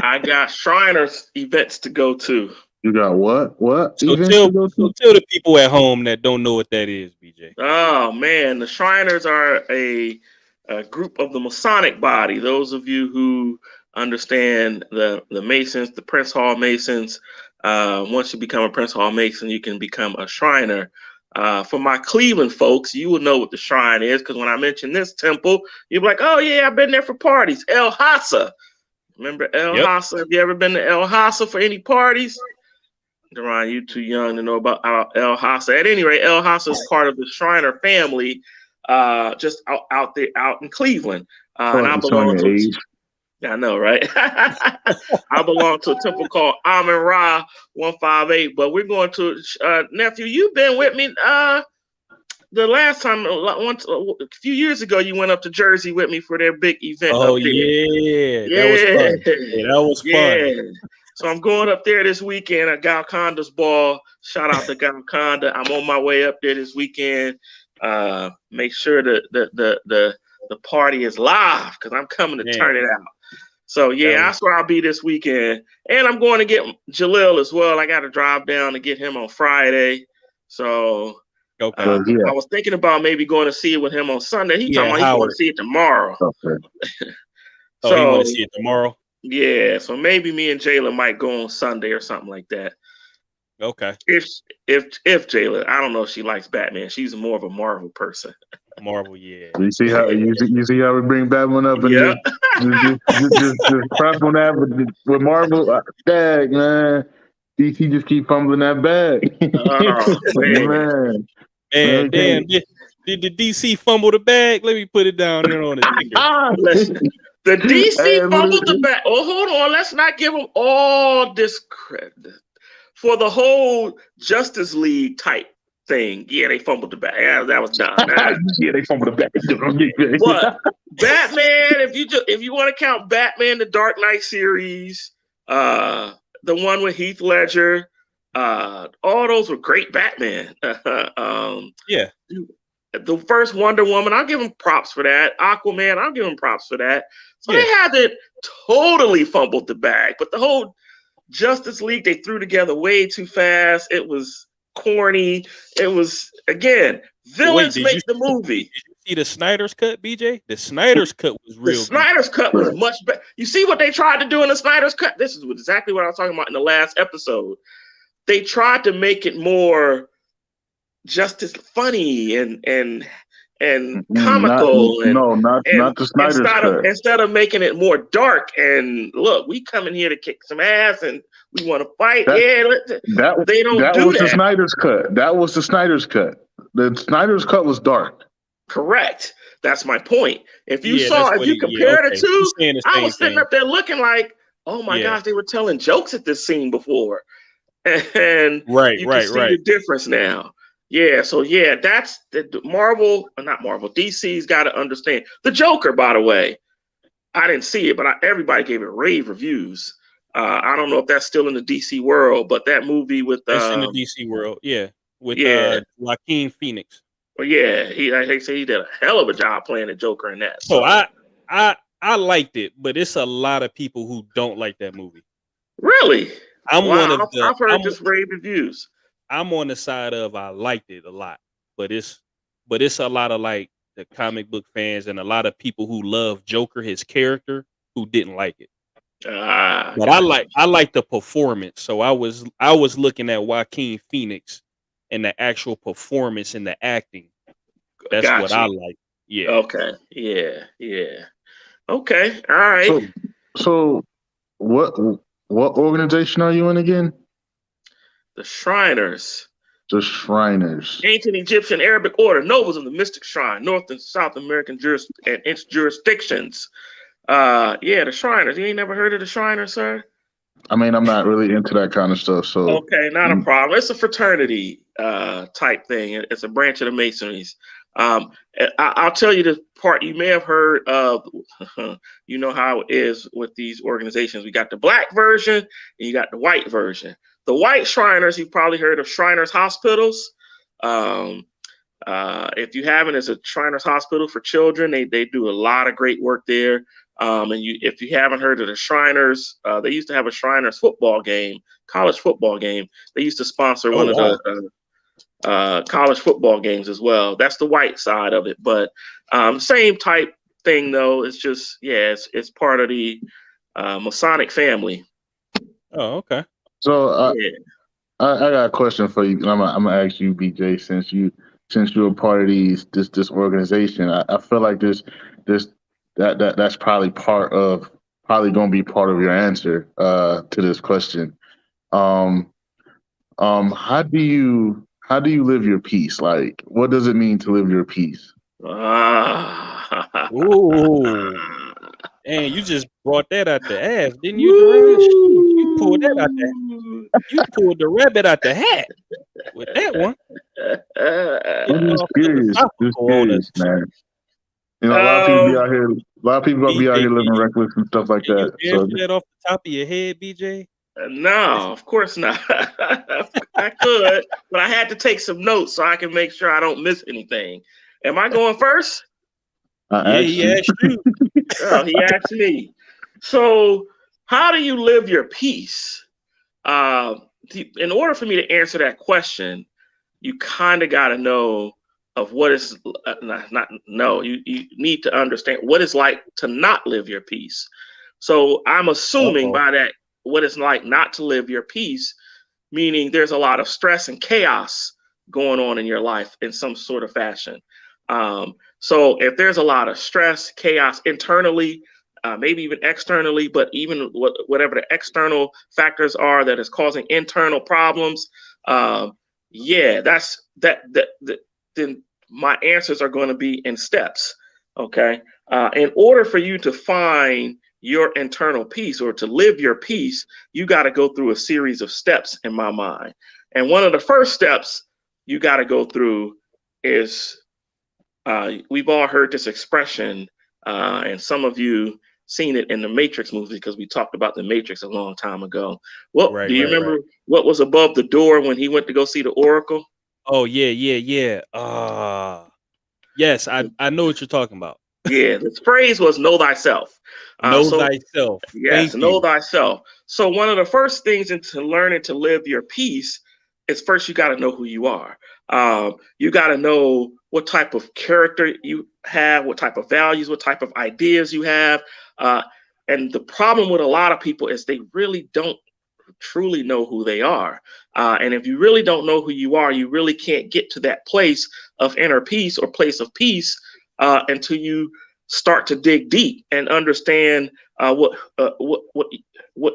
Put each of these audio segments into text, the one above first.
I got Shriners events to go to. You got what? What So events tell to go so to? tell the people at home that don't know what that is, BJ. Oh man, the Shriners are a group of the Masonic body. Those of you who understand the Masons, the Prince Hall Masons, once you become a Prince Hall Mason, you can become a Shriner. For my Cleveland folks, you will know what the Shrine is because when I mention this temple, you'll be like, "Oh yeah, I've been there for parties." El Hasa, remember El Yep. Hasa? Have you ever been to El Hasa for any parties? Deron, you too young to know about El Hasa. At any rate, El Hasa is part of the Shriner family, just out there, out in Cleveland. Feel And like I you're showing belong your to, age. I know, right? I belong to a temple called Amun Ra 158. But we're going to, nephew, you've been with me. The last time, once a few years ago, you went up to Jersey with me for their big event up Oh there. yeah, that was Yeah, fun. Yeah, that was fun. yeah. So I'm going up there this weekend at Galconda's ball. Shout out to Galconda. I'm on my way up there this weekend. Make sure that the party is live because I'm coming to Man, turn it out. So that yeah, was that's where I'll be this weekend. And I'm going to get Jalil as well. I got to drive down to get him on Friday. So okay. But yeah, I was thinking about maybe going to see it with him on Sunday. He talking Yeah, about he going to Howard. see it tomorrow. okay. Oh, he want So to see it tomorrow. yeah, so maybe me and Jayla might go on Sunday or something like that. Okay, If if Jayla, I don't know if she likes Batman. She's more of a Marvel person. Marvel. Yeah, You see how you see how we bring Batman up and Yeah. just crap on that with Marvel. Dang man, DC just keep fumbling that bag. Oh man. Man, man. okay. Damn, did the DC fumble the bag? Let me put it down here on the ticker. Listen, the DC Hey, fumbled the bat. Oh, hold on. Let's not give them all this credit for the whole Justice League type thing. Yeah, they fumbled the bat. Yeah, that was done. yeah, they fumbled the bag. But Batman, if you want to count Batman, the Dark Knight series, the one with Heath Ledger, all those were great Batman. Yeah, The first Wonder Woman, I'll give him props for that. Aquaman, I'll give him props for that. So yeah. they haven't totally fumbled the bag, but the whole Justice League they threw together way too fast. It was corny. It was again, But wait, villains make the movie. did you see the Snyder's cut, BJ? The Snyder's cut was The real good. Snyder's cut was much better. You see what they tried to do in the Snyder's cut? This is exactly what I was talking about in the last episode. They tried to make it more just as funny and comical not the Snyder's cut. instead of making it more dark and look, we coming here to kick some ass and we want to fight. They don't do was that. the Snyder's cut. That was the Snyder's cut. The Snyder's cut was dark. Correct. That's my point. If you Yeah, compare the okay. two, He's saying the I same was sitting thing. up there looking like, oh my Yeah. gosh, they were telling jokes at this scene before. And Right, you can see the difference now. Yeah, so yeah, that's the Marvel, not Marvel, DC's got to understand. The Joker, by the way, I didn't see it, but everybody gave it rave reviews. I don't know if that's still in the DC world, but that movie with It's in the DC world, yeah, with yeah, Joaquin Phoenix. well, yeah, they say he did a hell of a job playing the Joker in that. So I liked it, but it's a lot of people who don't like that movie. Really? I've heard just rave reviews. I'm on the side of I liked it a lot, but it's a lot of like the comic book fans and a lot of people who love Joker, his character, who didn't like it. But I like the performance. So I was looking at Joaquin Phoenix and the actual performance and the acting. That's what I like. Yeah. Okay. Yeah. Okay. All right. So what organization are you in again? The Shriners. The Shriners. Ancient Egyptian Arabic order, nobles of the mystic shrine, North and South American and its jurisdictions. Yeah, the Shriners. You ain't never heard of the Shriners, sir? I mean, I'm not really into that kind of stuff, so okay, not a problem. It's a fraternity type thing. It's a branch of the Masons. I'll tell you the part you may have heard of. You know how it is with these organizations. We got the black version and you got the white version. The white Shriners, you've probably heard of Shriners Hospitals. If you haven't, it's a Shriners Hospital for children. They do a lot of great work there. And if you haven't heard of the Shriners, they used to have a Shriners football game, college football game. They used to sponsor one of the college football games as well. That's the white side of it, but same type thing though. It's just it's part of the Masonic family. Oh, okay. So I got a question for you. I'm gonna ask you, BJ, since you're a part of this organization. I feel like that's probably gonna be part of your answer to this question. How do you live your peace? Like, what does it mean to live your peace? Ooh. And you just brought that out the ass, didn't you, Deiron? You pulled that out the. You pulled the rabbit out the hat with that one. I'm just curious, man. You know, a lot of people be out here. A lot of people gonna be out here living reckless and stuff like that. You answer that off the top of your head, BJ? No, of course not. I could, but I had to take some notes so I can make sure I don't miss anything. Am I going first? He asked you. Oh, he asked me. So, how do you live your peace? In order for me to answer that question, you kind of got to know of what is you need to understand what it's like to not live your peace. So I'm assuming by that what it's like not to live your peace, meaning there's a lot of stress and chaos going on in your life in some sort of fashion. So if there's a lot of stress, chaos internally, maybe even externally, but even whatever the external factors are that is causing internal problems, then my answers are going to be in steps. Okay. In order for you to find your internal peace or to live your peace, you got to go through a series of steps in my mind. And one of the first steps you got to go through is we've all heard this expression, and some of you seen it in the Matrix movie because we talked about the Matrix a long time ago. Do you remember what was above the door when he went to go see the Oracle? Oh, yeah. Yes, I know what you're talking about. Yeah, the phrase was know thyself. Know thyself. Yes, know thyself. So one of the first things into learning to live your peace is first you got to know who you are. You got to know what type of character you have, what type of values, what type of ideas you have. And the problem with a lot of people is they really don't truly know who they are. And if you really don't know who you are, you really can't get to that place of inner peace or place of peace until you start to dig deep and understand what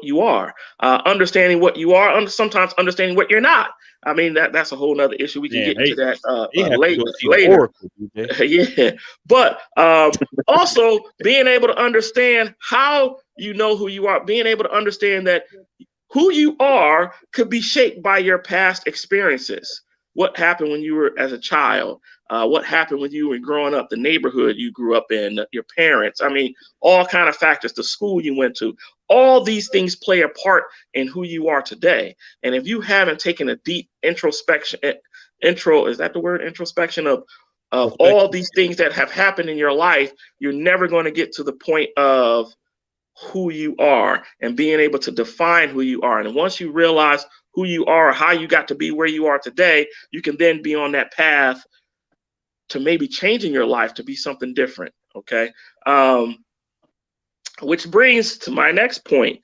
you are. Understanding what you are, sometimes understanding what you're not. I mean, that's a whole nother issue. We can get into that later. Yeah, but also being able to understand how you know who you are, being able to understand that who you are could be shaped by your past experiences. What happened when you were as a child? What happened when you were growing up? The neighborhood you grew up in, your parents. I mean, all kind of factors. The school you went to. All these things play a part in who you are today. And if you haven't taken a deep introspection, is that the word? Introspection of all these things that have happened in your life, you're never going to get to the point of who you are and being able to define who you are. And once you realize who you are, how you got to be where you are today, you can then be on that path to maybe changing your life to be something different. Okay. Which brings to my next point.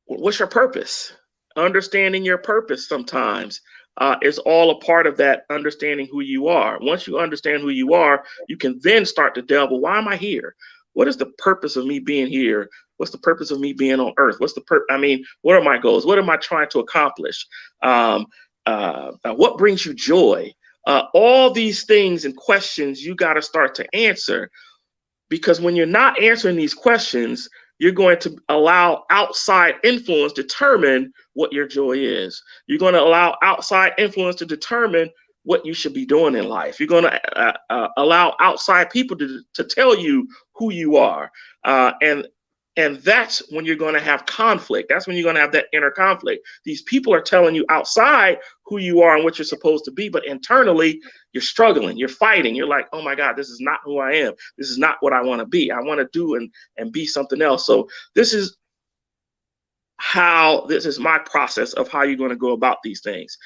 What's your purpose? Understanding your purpose sometimes is all a part of that understanding who you are. Once you understand who you are, you can then start to delve, well, why am I here? What is the purpose of me being here? What's the purpose of me being on earth? What are my goals? What am I trying to accomplish? What brings you joy? All these things and questions you got to start to answer, because when you're not answering these questions, you're going to allow outside influence determine what your joy is. You're going to allow outside influence to determine what you should be doing in life. You're going to allow outside people to tell you who you are. And that's when you're going to have conflict. That's when you're going to have that inner conflict. These people are telling you outside who you are and what you're supposed to be, but internally you're struggling, you're fighting. You're like, oh my God, this is not who I am. This is not what I want to be. I want to do and be something else. So this is my process of how you're going to go about these things.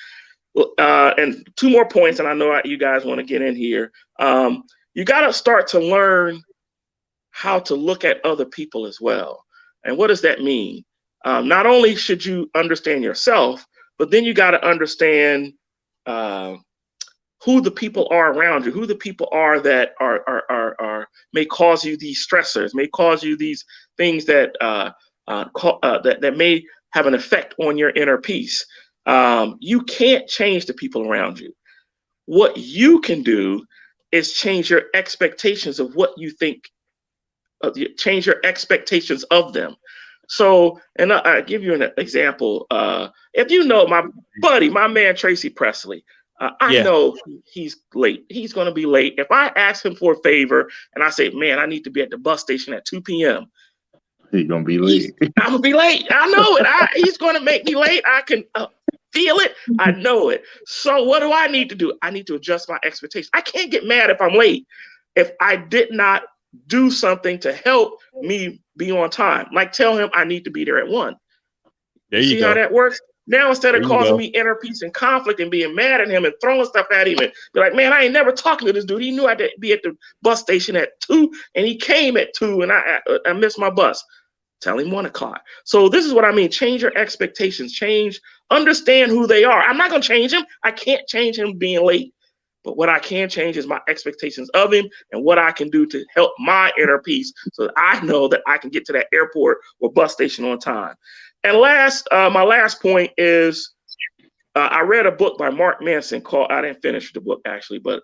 And 2 more points, and I know you guys want to get in here. You got to start to learn how to look at other people as well. And what does that mean? Not only should you understand yourself, but then you got to understand who the people are around you, who the people are that are may cause you these stressors, may cause you these things that that may have an effect on your inner peace. You can't change the people around you. What you can do is change your expectations of what you think, change your expectations of them. So, and I'll give you an example. If you know my buddy, my man, Tracy Presley, I know he's late. He's going to be late. If I ask him for a favor and I say, man, I need to be at the bus station at 2 p.m., he's going to be late. I'm going to be late. I know it. He's going to make me late. I can feel it. I know it. So what do I need to do? I need to adjust my expectations. I can't get mad if I'm late, if I did not do something to help me be on time. Like tell him I need to be there at 1. There you see go. How that works? Now, instead of causing me inner peace and conflict and being mad at him and throwing stuff at him and be like, man, I ain't never talking to this dude. He knew I had to be at the bus station at 2 and he came at 2 and I missed my bus. Tell him 1 o'clock. So this is what I mean. Change your expectations. Understand who they are. I'm not going to change him. I can't change him being late. But what I can change is my expectations of him and what I can do to help my inner peace so that I know that I can get to that airport or bus station on time. And my last point is I read a book by Mark Manson called, I didn't finish the book actually, but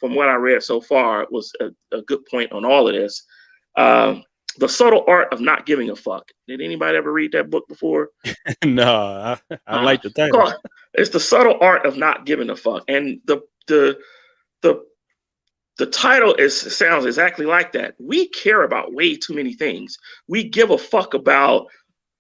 from what I read so far, it was a good point on all of this. The Subtle Art of Not Giving a Fuck. Did anybody ever read that book before? No, I like the title. It's The Subtle Art of Not Giving a Fuck. And the title sounds exactly like that. We care about way too many things. We give a fuck about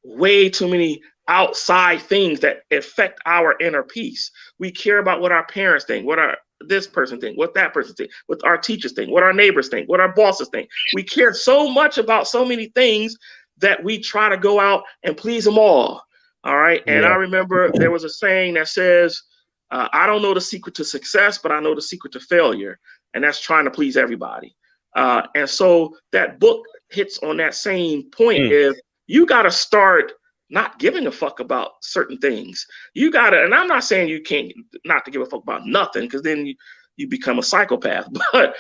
way too many outside things that affect our inner peace. We care about what our parents think, what this person think, what that person think, what our teachers think, what our neighbors think, what our bosses think. We care so much about so many things that we try to go out and please them all. All right. And I remember there was a saying that says, I don't know the secret to success, but I know the secret to failure. And that's trying to please everybody. And so that book hits on that same point. If you got to start not giving a fuck about certain things, you got to, and I'm not saying you can't not to give a fuck about nothing, because then you become a psychopath, but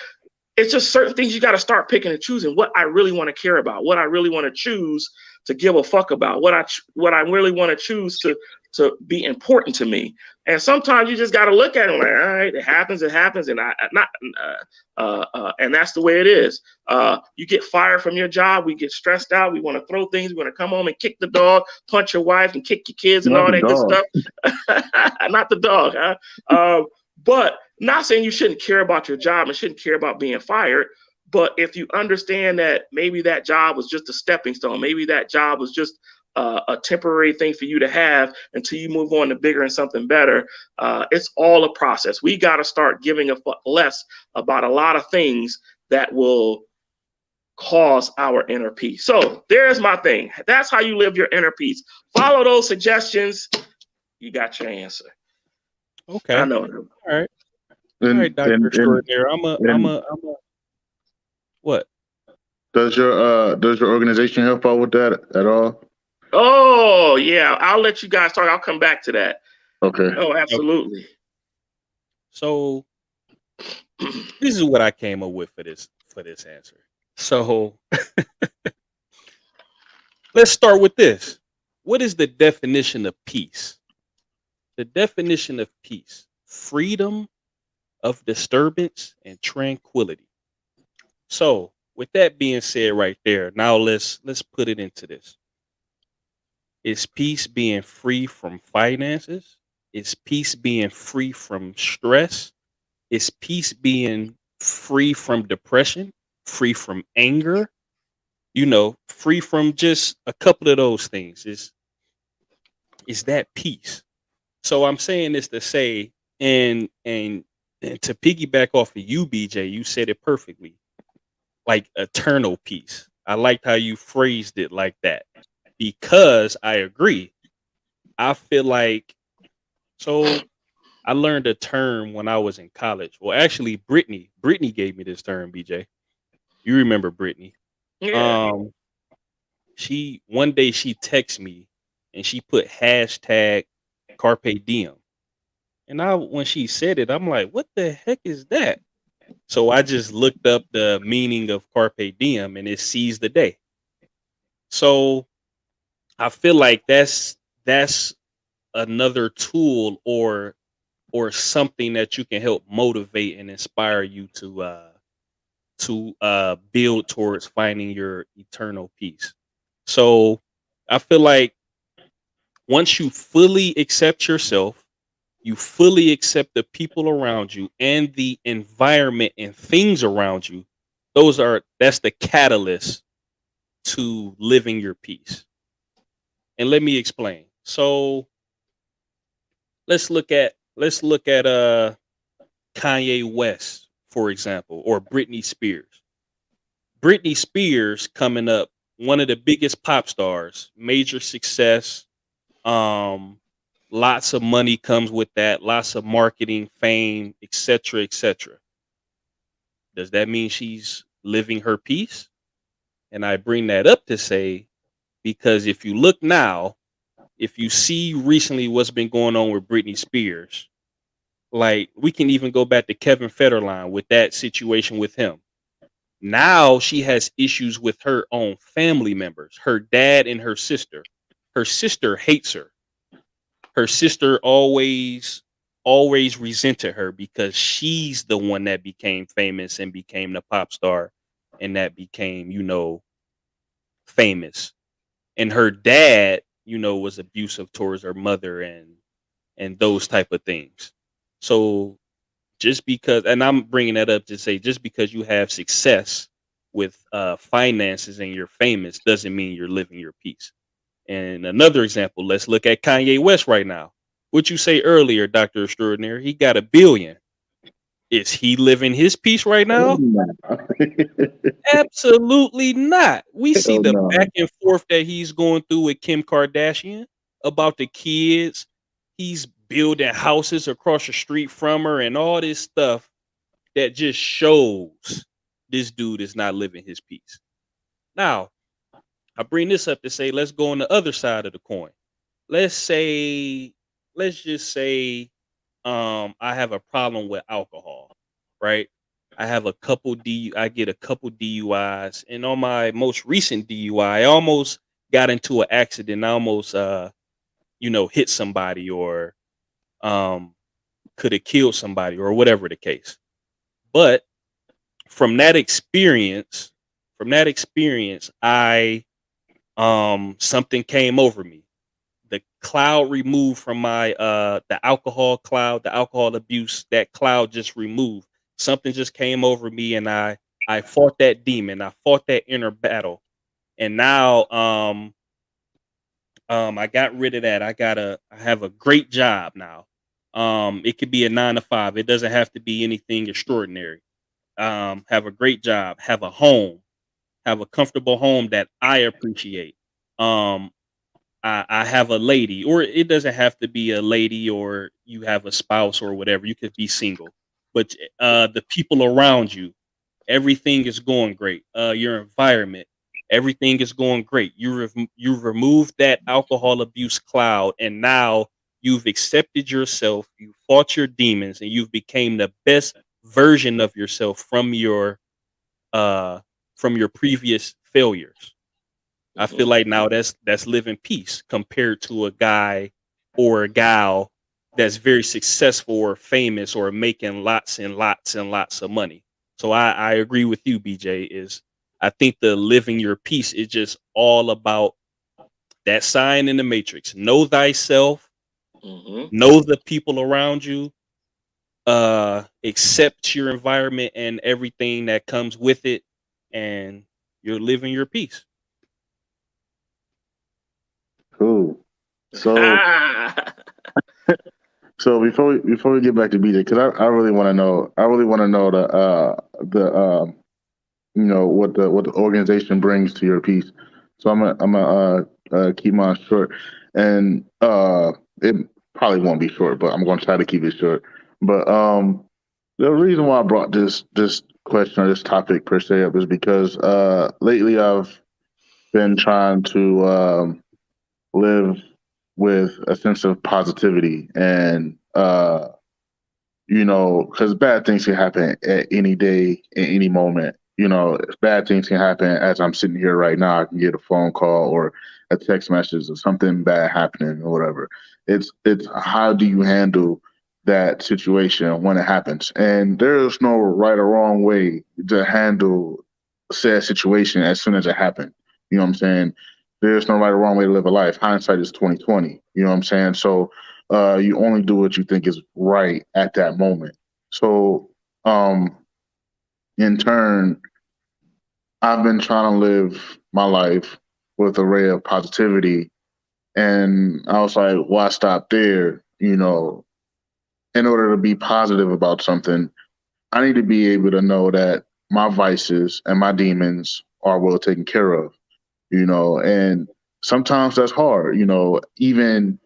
it's just certain things you got to start picking and choosing what I really want to care about, what I really want to choose to give a fuck about, what I really want to choose to be important to me. And sometimes you just got to look at it like, all right, it happens, and and that's the way it is. You get fired from your job, we get stressed out, we want to throw things, we want to come home and kick the dog, punch your wife, and kick your kids and all that good stuff. Not the dog, huh? But not saying you shouldn't care about your job and shouldn't care about being fired. But if you understand that maybe that job was just a stepping stone, maybe that job was just a temporary thing for you to have until you move on to bigger and something better, it's all a process. We got to start giving a fuck less about a lot of things that will cause our inner peace. So there's my thing. That's how you live your inner peace. Follow those suggestions. You got your answer. Okay. I know. All right. All right, Dr. Extraordinaire. I'm a what? Does your organization help out with that at all? Oh yeah, I'll let you guys talk. I'll come back to that. Okay. Oh, absolutely. Okay. So this is what I came up with for this answer. So let's start with this. What is the definition of peace? The definition of peace: freedom of disturbance and tranquility. So with that being said right there, now let's put it into this. Is peace being free from finances? Is peace being free from stress? Is peace being free from depression? Free from anger? Free from just a couple of those things. Is that peace? So I'm saying this to say, and to piggyback off of you, BJ, you said it perfectly. Like eternal peace. I liked how you phrased it like that because I agree. I feel like so I learned a term when I was in college. Well, actually, Brittany gave me this term, BJ. You remember Brittany? Yeah. Um, she one day she texted me and she put hashtag Carpe Diem. And I when she said it, I'm like, what the heck is that? So I just looked up the meaning of Carpe Diem and it seize the day. So I feel like that's another tool or something that you can help motivate and inspire you to build towards finding your eternal peace. So I feel like once you fully accept yourself, you fully accept the people around you and the environment and things around you, that's the catalyst to living your peace. And let me explain. So let's look at Kanye West, for example, or Britney Spears. Britney Spears coming up, one of the biggest pop stars, major success. Um, Lots of money comes with that, lots of marketing, fame, etc., etc. Does that mean she's living her peace? And I bring that up to say because if you look now, if you see recently what's been going on with Britney Spears, like we can even go back to Kevin Federline with that situation with him. Now she has issues with her own family members, her dad and her sister. Her sister hates her. Her sister always resented her because she's the one that became famous and became the pop star and that became, famous. And her dad, was abusive towards her mother and those type of things. So just because, and I'm bringing that up to say, just because you have success with finances and you're famous doesn't mean you're living your peace. And another example, let's look at Kanye West right now. What you say earlier, Dr. Extraordinary, he got 1 billion. Is he living his peace right Hell now? no. Absolutely not. We see Hell the no. back and forth that he's going through with Kim Kardashian about the kids. He's building houses across the street from her and all this stuff that just shows this dude is not living his peace. Now, I bring this up to say, let's go on the other side of the coin. Let's say, let's just say, I have a problem with alcohol, right? I get a couple DUIs, and on my most recent DUI, I almost got into an accident. I almost, hit somebody or um, could have killed somebody or whatever the case. But from that experience, I something came over me. The cloud removed from my the alcohol cloud, the alcohol abuse, that cloud just removed. Something just came over me and I fought that demon. I fought that inner battle. And now I got rid of that. I have a great job now. It could be a 9 to 5. It doesn't have to be anything extraordinary. Have a great job, have a home, have a comfortable home that I appreciate. Um, I have a lady, or it doesn't have to be a lady, or you have a spouse or whatever. You could be single, but the people around you, everything is going great. Your environment, everything is going great. You've removed that alcohol abuse cloud, and now you've accepted yourself. You fought your demons, and you've became the best version of yourself uh from your previous failures. I feel Mhm. like now that's living peace compared to a guy or a gal that's very successful or famous or making lots and lots and lots of money. So I agree with you, BJ. Is I think the living your peace is just all about that sign in the matrix. Know thyself, Mhm. know the people around you, accept your environment and everything that comes with it, and you're living your peace. Cool. So So before we get back to BJ, because I really want to know, the you know what the organization brings to your piece. So I'm gonna keep mine short, and it probably won't be short, but I'm gonna try to keep it short. But the reason why I brought this question or this topic per se up is because lately I've been trying to live with a sense of positivity and you know, because bad things can happen at any day, at any moment. You know, bad things can happen as I'm sitting here right now. I can get a phone call or a text message or something bad happening or whatever. It's how do you handle that situation when it happens? And there's no right or wrong way to handle said situation as soon as it happened. You know what I'm saying? There's no right or wrong way to live a life. Hindsight is 2020. You know what I'm saying? So you only do what you think is right at that moment. So, in turn, I've been trying to live my life with a ray of positivity. And I was like, why stop there? You know, in order to be positive about something, I need to be able to know that my vices and my demons are well taken care of, you know, and sometimes that's hard, you know, even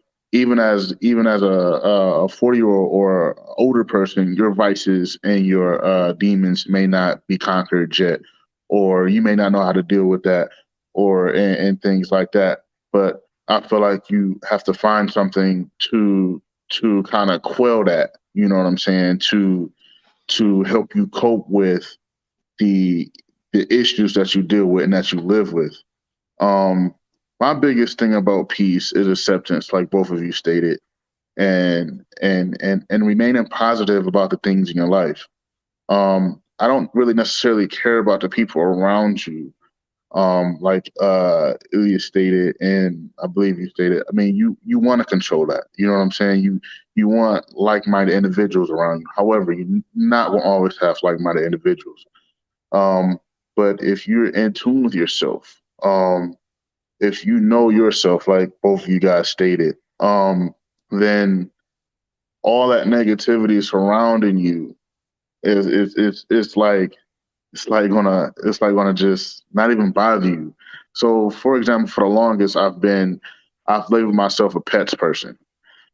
as a 40 year old or older person, your vices and your demons may not be conquered yet, or you may not know how to deal with that, or and things like that. But I feel like you have to find something to kind of quell that. You know what I'm saying? To help you cope with the the issues that you deal with and that you live with. Um, my biggest thing about peace is acceptance, like both of you stated, and remaining positive about the things in your life. I don't really necessarily care about the people around you. Like Iliyaas stated, and I believe you stated. I mean, you want to control that. You know what I'm saying? You want like-minded individuals around you. However, you not will always have like-minded individuals. Um, but if you're in tune with yourself, if you know yourself, like both of you guys stated, then all that negativity surrounding you it's like it's like gonna just not even bother you. So, for example, for the longest, I've labeled myself a pets person.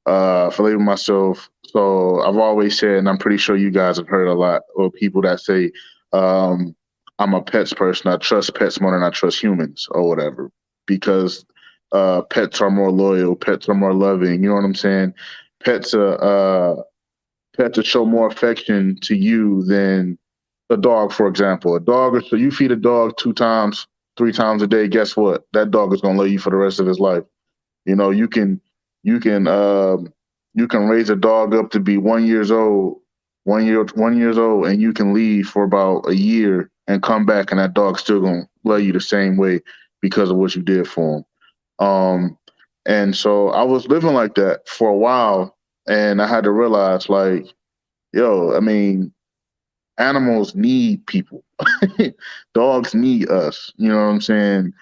For labeling myself, so I've always said, and I'm pretty sure you guys have heard a lot of people that say, um, I'm a pets person. I trust pets more than I trust humans or whatever, because pets are more loyal, pets are more loving. You know what I'm saying? Pets, uh, uh, pets will show more affection to you than a dog, for example. A dog, so you feed a dog 2 times, 3 times a day. Guess what? That dog is gonna love you for the rest of his life. You know, you can you can raise a dog up to be 1 years old, 1 years old, and you can leave for about a year and come back, and that dog's still gonna love you the same way because of what you did for him. And so I was living like that for a while, and I had to realize, like, yo, I mean, animals need people. Dogs need us. You know what I'm saying?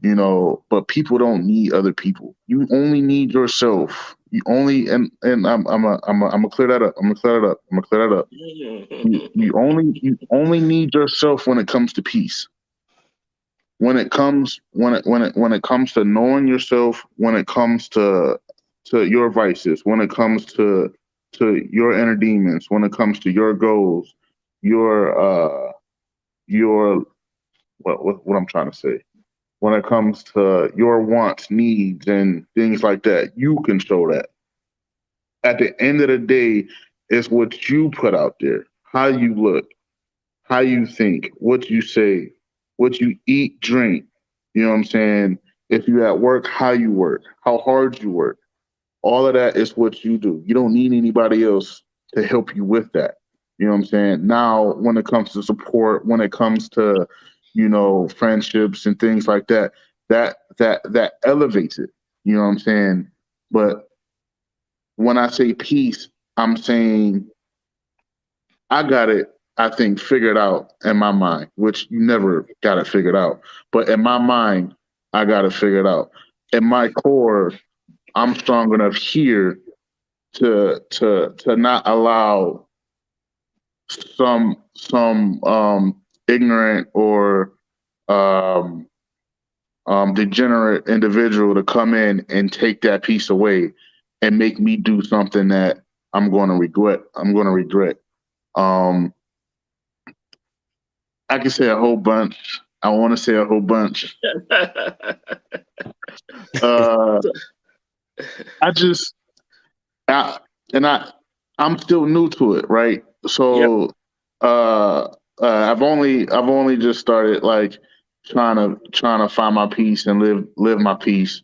You know, but people don't need other people. You only need yourself. You only and I'm gonna clear that up. I'm gonna clear that up. I'm gonna clear that up. You only need yourself when it comes to peace. When it comes to knowing yourself, when it comes to your vices, when it comes to your inner demons, when it comes to your goals, your your what I'm trying to say, when it comes to your wants, needs, and things like that, you control that. At the end of the day, it's what you put out there, how you look, how you think, what you say, what you eat, drink. You know what I'm saying? If you're at work, how you work, how hard you work. All of that is what you do. You don't need anybody else to help you with that. You know what I'm saying? Now, when it comes to support, when it comes to, you know, friendships and things like that, that elevates it. You know what I'm saying? But when I say peace, I'm saying I got it, I think, figured out in my mind, which you never got it figured out. But in my mind, I got it figured out. In my core, I'm strong enough here to not allow some ignorant or degenerate individual to come in and take that piece away and make me do something that I'm going to regret. I can say a whole bunch. I want to say a whole bunch. I'm still new to it, right? So, Yep. I've only just started like trying to find my peace and live my peace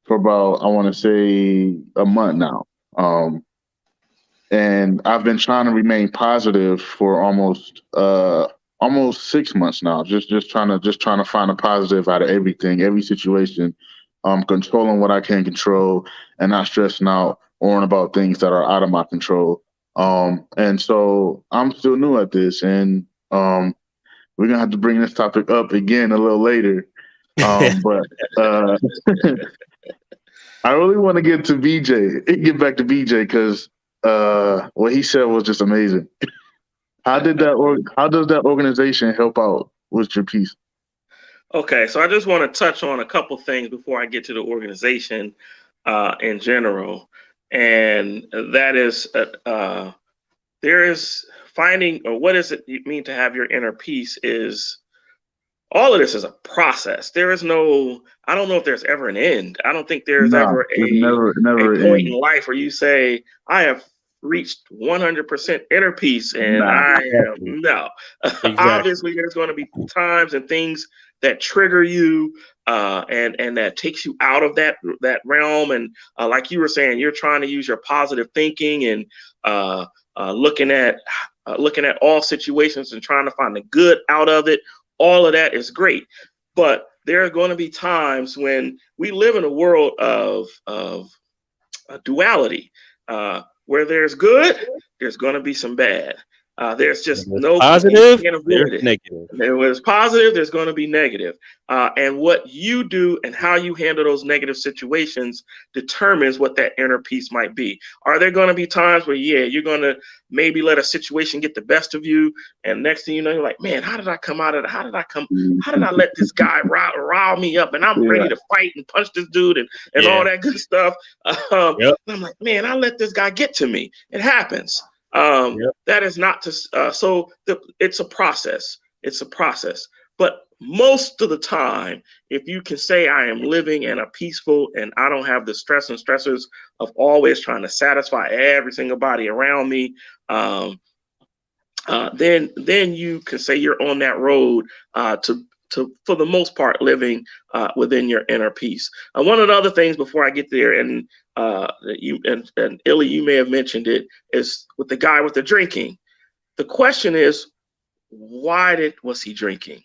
for about, I want to say, a month now. And I've been trying to remain positive for almost 6 months now. Just trying to find a positive out of everything, every situation. Controlling what I can control and not stressing out or worrying about things that are out of my control. And so I'm still new at this, and we're gonna have to bring this topic up again a little later. But I really want to get back to BJ, because what he said was just amazing. How does that organization help out with your piece? Okay, so I just want to touch on a couple things before I get to the organization in general, and that is there is finding, or what does it mean to have your inner peace, is all of this is a process. There is no, I don't know if there's ever an end. I don't think there's No, ever it's a never point in end. life where you say, I have reached 100% inner peace and Nah. I am, no. Exactly. Obviously, there's going to be times and things that trigger you and that takes you out of that realm. And like you were saying, you're trying to use your positive thinking and looking at all situations and trying to find the good out of it. All of that is great, but there are going to be times when we live in a world of duality, where there's good, there's going to be some bad. There's just no, you positive, can't avoid there's it. negative. There's positive, there's going to be negative. And what you do and how you handle those negative situations determines what that inner peace might be. Are there going to be times where, yeah, you're going to maybe let a situation get the best of you, and next thing you know, you're like, man, how did I let this guy rile me up, and I'm ready to fight and punch this dude and all that good stuff. Yep. I'm like, man, I let this guy get to me. It happens. Yep. That is not to, it's a process. It's a process. But most of the time, if you can say I am living in a peaceful and I don't have the stress and stressors of always trying to satisfy every single body around me, then you can say you're on that road to for the most part living within your inner peace. One of the other things before I get there, and you and Illy, you may have mentioned it, is with the guy with the drinking. The question is, why was he drinking?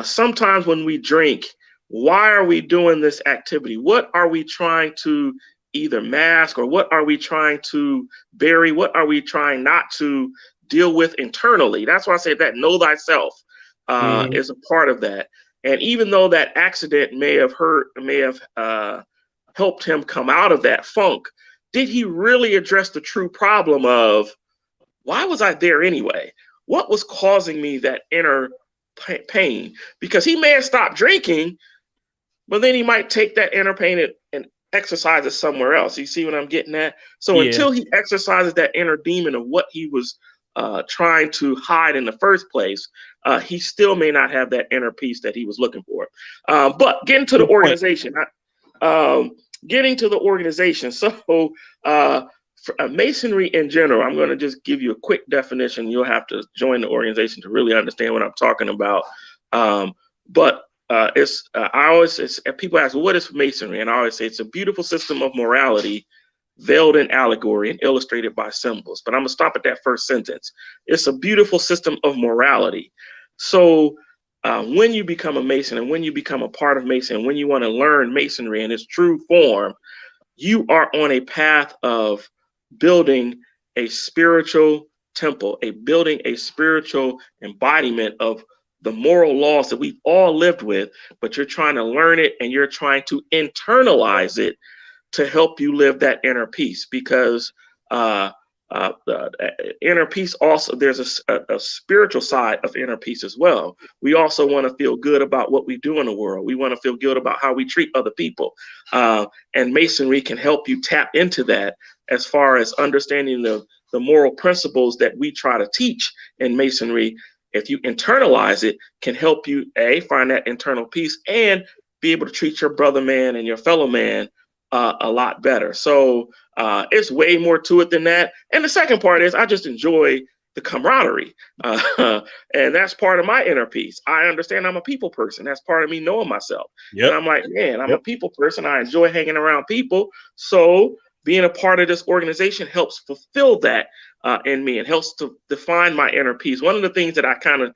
Sometimes when we drink, why are we doing this activity? What are we trying to either mask, or what are we trying to bury? What are we trying not to deal with internally? That's why I say that know thyself is a part of that. And even though that accident may have helped him come out of that funk, did he really address the true problem of why was I there anyway? What was causing me that inner pain? Because he may have stopped drinking, but then he might take that inner pain and exercise it somewhere else. You see what I'm getting at? So until he exercises that inner demon of what he was trying to hide in the first place, he still may not have that inner peace that he was looking for. But getting to the organization, So for Masonry in general, I'm going to just give you a quick definition. You'll have to join the organization to really understand what I'm talking about. But people ask, well, what is Masonry? And I always say it's a beautiful system of morality veiled in allegory and illustrated by symbols. But I'm going to stop at that first sentence. It's a beautiful system of morality. So when you become a Mason, and when you become a part of Mason, and when you want to learn Masonry in its true form, you are on a path of building a spiritual temple, building a spiritual embodiment of the moral laws that we've all lived with, but you're trying to learn it and you're trying to internalize it to help you live that inner peace, because the inner peace also, there's a spiritual side of inner peace as well. We also want to feel good about what we do in the world. We want to feel good about how we treat other people. And Masonry can help you tap into that, as far as understanding the moral principles that we try to teach in Masonry. If you internalize it, can help you find that internal peace and be able to treat your brother man and your fellow man a lot better. So it's way more to it than that. And the second part is I just enjoy the camaraderie. And that's part of my inner peace. I understand I'm a people person. That's part of me knowing myself. Yep. And I'm like, man, I'm a people person. I enjoy hanging around people. So being a part of this organization helps fulfill that in me, and helps to define my inner peace. One of the things that I kind of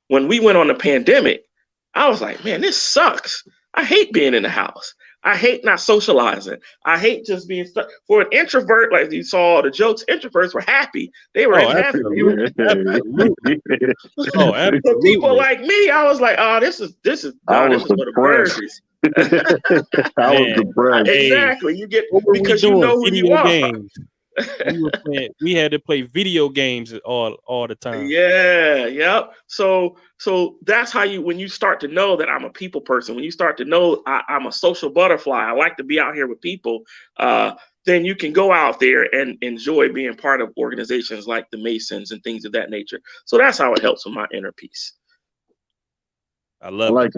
when we went on the pandemic, I was like, man, this sucks. I hate being in the house. I hate not socializing. I hate just being stuck. For an introvert, like you saw the jokes, introverts were happy. They were happy. Absolutely. For people like me, I was like, oh, this is for the birds. I was depressed. Exactly. You get, because you know who you are. Games. We had to play video games all the time. Yeah, yep. So that's how when you start to know that I'm a people person, when you start to know I'm a social butterfly, I like to be out here with people, then you can go out there and enjoy being part of organizations like the Masons and things of that nature. So that's how it helps with my inner peace. I love it.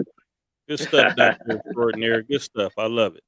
Good stuff, Dr. Extraordinary. Good stuff. I love it.